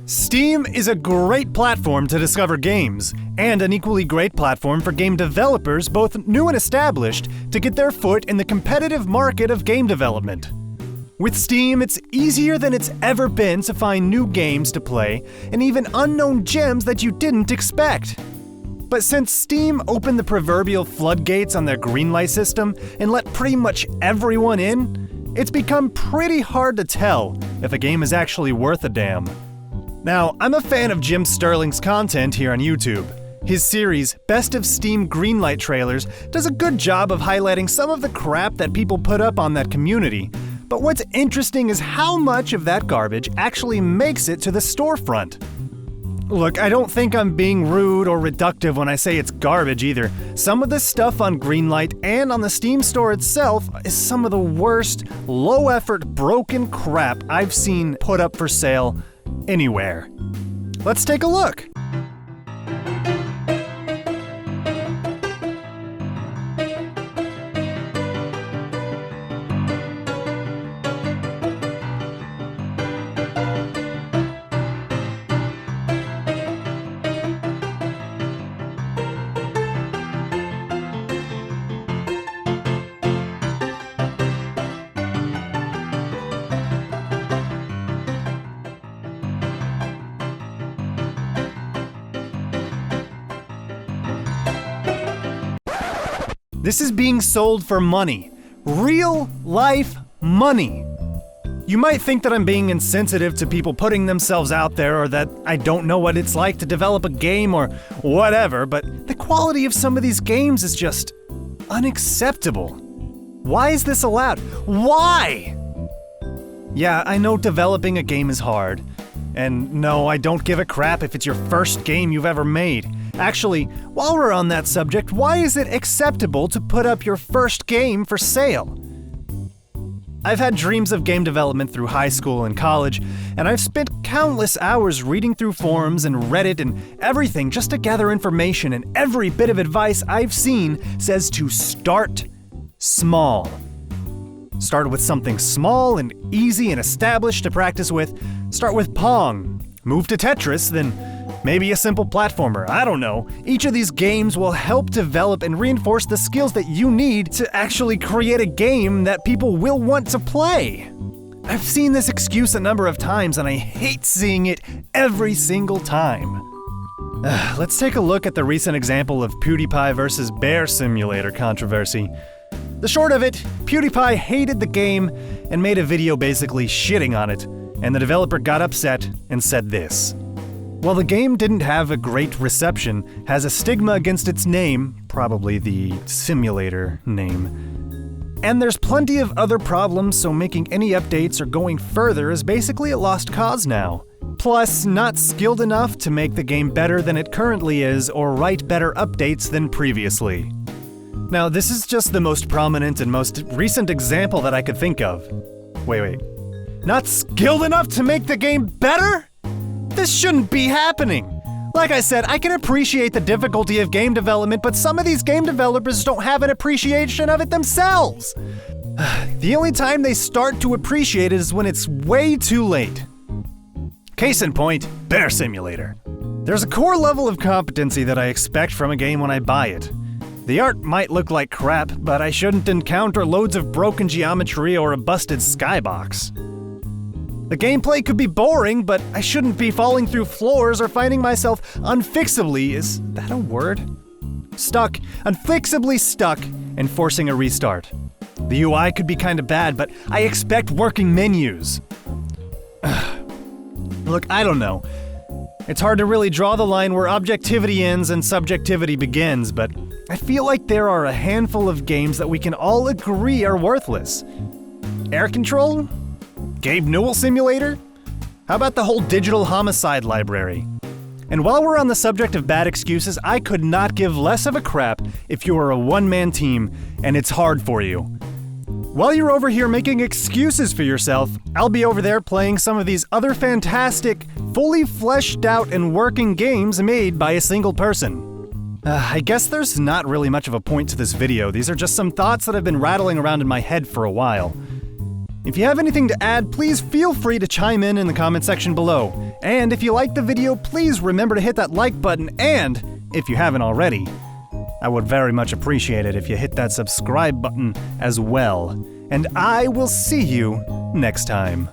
Steam is a great platform to discover games, and an equally great platform for game developers, both new and established, to get their foot in the competitive market of game development. With Steam, it's easier than it's ever been to find new games to play, and even unknown gems that you didn't expect. But since Steam opened the proverbial floodgates on their greenlight system and let pretty much everyone in, it's become pretty hard to tell if a game is actually worth a damn. Now, I'm a fan of Jim Sterling's content here on YouTube. His series, Best of Steam Greenlight Trailers, does a good job of highlighting some of the crap that people put up on that community. But what's interesting is how much of that garbage actually makes it to the storefront. Look, I don't think I'm being rude or reductive when I say it's garbage either. Some of this stuff on Greenlight and on the Steam store itself is some of the worst, low-effort, broken crap I've seen put up for sale anywhere. Let's take a look. This is being sold for money. Real life money. You might think that I'm being insensitive to people putting themselves out there, or that I don't know what it's like to develop a game or whatever, but the quality of some of these games is just unacceptable. Why is this allowed? Why? Yeah, I know developing a game is hard. And no, I don't give a crap if it's your first game you've ever made. Actually, while we're on that subject, why is it acceptable to put up your first game for sale? I've had dreams of game development through high school and college, and I've spent countless hours reading through forums and Reddit and everything just to gather information, and every bit of advice I've seen says to start small. Start with something small and easy and established to practice with. Start with Pong. Move to Tetris, then maybe a simple platformer. I don't know. Each of these games will help develop and reinforce the skills that you need to actually create a game that people will want to play. I've seen this excuse a number of times, and I hate seeing it every single time. Let's take a look at the recent example of PewDiePie versus Bear Simulator controversy. The short of it, PewDiePie hated the game and made a video basically shitting on it, and the developer got upset and said this. While the game didn't have a great reception, has a stigma against its name, probably the simulator name. And there's plenty of other problems, so making any updates or going further is basically a lost cause now. Plus, not skilled enough to make the game better than it currently is or write better updates than previously. Now, this is just the most prominent and most recent example that I could think of. Wait. Not skilled enough to make the game better? This shouldn't be happening. Like I said, I can appreciate the difficulty of game development, but some of these game developers don't have an appreciation of it themselves. The only time they start to appreciate it is when it's way too late. Case in point, Bear Simulator. There's a core level of competency that I expect from a game when I buy it. The art might look like crap, but I shouldn't encounter loads of broken geometry or a busted skybox. The gameplay could be boring, but I shouldn't be falling through floors or finding myself unfixably, is that a word? Unfixably stuck, and forcing a restart. The UI could be kinda bad, but I expect working menus. Look, I don't know. It's hard to really draw the line where objectivity ends and subjectivity begins, but I feel like there are a handful of games that we can all agree are worthless. Air Control? Gabe Newell Simulator? How about the whole digital homicide library? And while we're on the subject of bad excuses, I could not give less of a crap if you are a one-man team and it's hard for you. While you're over here making excuses for yourself, I'll be over there playing some of these other fantastic, fully fleshed out and working games made by a single person. I guess there's not really much of a point to this video. These are just some thoughts that have been rattling around in my head for a while. If you have anything to add, please feel free to chime in the comment section below. And if you liked the video, please remember to hit that like button, and if you haven't already, I would very much appreciate it if you hit that subscribe button as well. And I will see you next time.